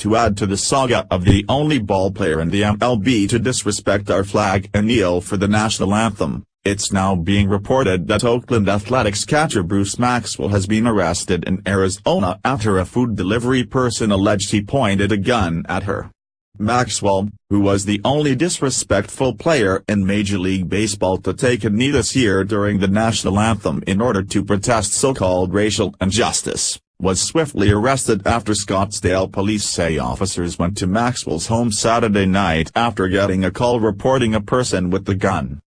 To add to the saga of the only ballplayer in the MLB to disrespect our flag and kneel for the national anthem, it's now being reported that Oakland Athletics catcher Bruce Maxwell has been arrested in Arizona after a food delivery person alleged he pointed a gun at her. Maxwell, who was the only disrespectful player in Major League Baseball to take a knee this year during the national anthem in order to protest so-called racial injustice, was swiftly arrested after Scottsdale police say officers went to Maxwell's home Saturday night after getting a call reporting a person with a gun.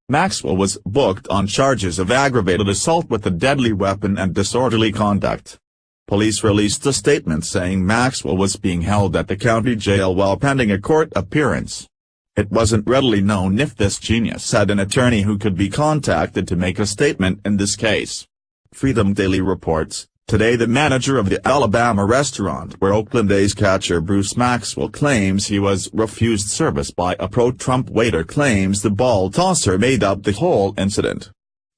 Maxwell was booked on charges of aggravated assault with a deadly weapon and disorderly conduct. Police released a statement saying Maxwell was being held at the county jail while pending a court appearance. It wasn't readily known if this genius had an attorney who could be contacted to make a statement in this case. Freedom Daily reports, today the manager of the Alabama restaurant where Oakland A's catcher Bruce Maxwell claims he was refused service by a pro-Trump waiter claims the ball tosser made up the whole incident.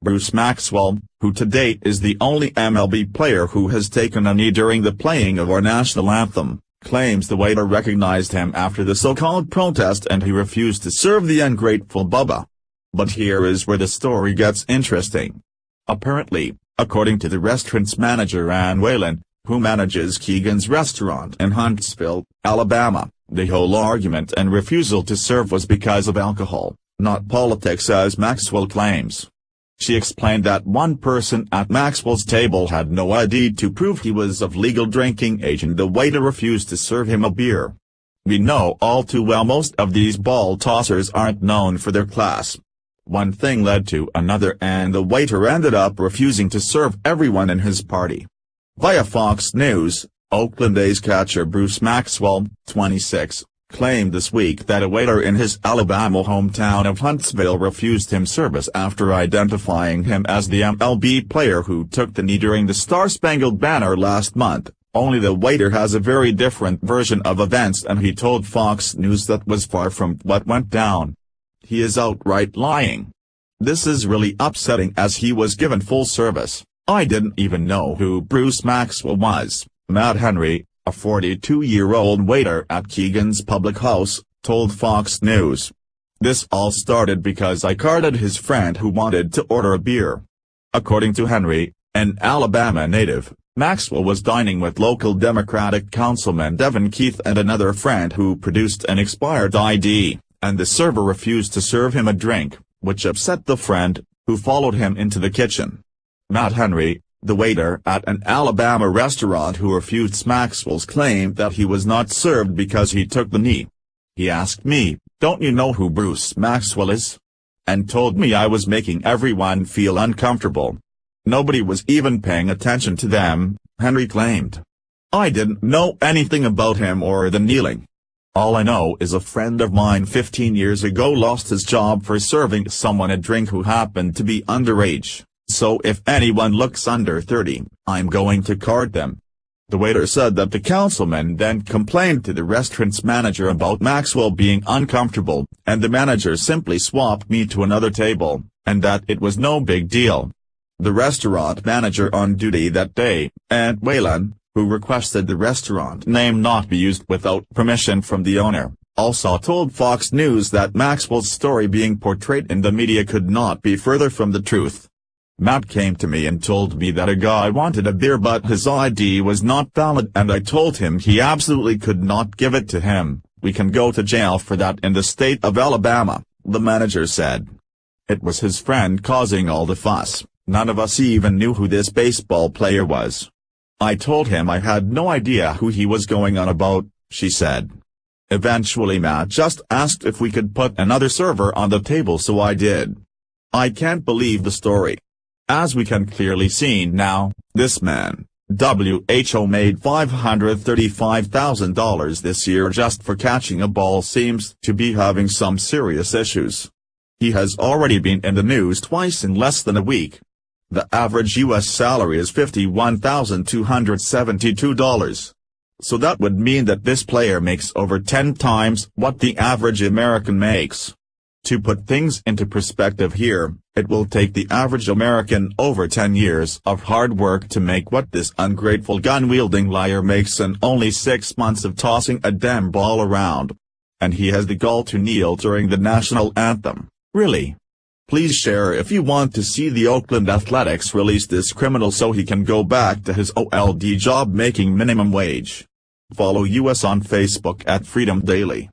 Bruce Maxwell, who to date is the only MLB player who has taken a knee during the playing of our national anthem, claims the waiter recognized him after the so-called protest and he refused to serve the ungrateful Bubba. But here is where the story gets interesting. Apparently, according to the restaurant's manager Ann Whalen, who manages Keegan's restaurant in Huntsville, Alabama, the whole argument and refusal to serve was because of alcohol, not politics as Maxwell claims. She explained that one person at Maxwell's table had no ID to prove he was of legal drinking age and the waiter refused to serve him a beer. We know all too well most of these ball tossers aren't known for their class. One thing led to another and the waiter ended up refusing to serve everyone in his party. Via Fox News, Oakland A's catcher Bruce Maxwell, 26, claimed this week that a waiter in his Alabama hometown of Huntsville refused him service after identifying him as the MLB player who took the knee during the Star-Spangled Banner last month. Only the waiter has a very different version of events and he told Fox News that was far from what went down. He is outright lying. This is really upsetting as he was given full service. I didn't even know who Bruce Maxwell was, Matt Henry, a 42-year-old waiter at Keegan's public house, told Fox News. This all started because I carded his friend who wanted to order a beer. According to Henry, an Alabama native, Maxwell was dining with local Democratic Councilman Devin Keith and another friend who produced an expired ID, and the server refused to serve him a drink, which upset the friend, who followed him into the kitchen. Matt Henry, the waiter at an Alabama restaurant who refused Maxwell's claim that he was not served because he took the knee. He asked me, "Don't you know who Bruce Maxwell is?" and told me I was making everyone feel uncomfortable. Nobody was even paying attention to them, Henry claimed. I didn't know anything about him or the kneeling. All I know is a friend of mine 15 years ago lost his job for serving someone a drink who happened to be underage. So if anyone looks under 30, I'm going to card them. The waiter said that the councilman then complained to the restaurant's manager about Maxwell being uncomfortable, and the manager simply swapped me to another table, and that it was no big deal. The restaurant manager on duty that day, Ann Whalen, who requested the restaurant name not be used without permission from the owner, also told Fox News that Maxwell's story being portrayed in the media could not be further from the truth. Matt came to me and told me that a guy wanted a beer but his ID was not valid and I told him he absolutely could not give it to him. We can go to jail for that in the state of Alabama, the manager said. It was his friend causing all the fuss. None of us even knew who this baseball player was. I told him I had no idea who he was going on about, she said. Eventually Matt just asked if we could put another server on the table so I did. I can't believe the story. As we can clearly see now, this man, WHO made $535,000 this year just for catching a ball seems to be having some serious issues. He has already been in the news twice in less than a week. The average U.S. salary is $51,272. So that would mean that this player makes over 10 times what the average American makes. To put things into perspective here, It will take the average American over 10 years of hard work to make what this ungrateful gun-wielding liar makes in only 6 months of tossing a damn ball around. And he has the gall to kneel during the national anthem, really? Please share if you want to see the Oakland Athletics release this criminal so he can go back to his old job making minimum wage. Follow us on Facebook at Freedom Daily.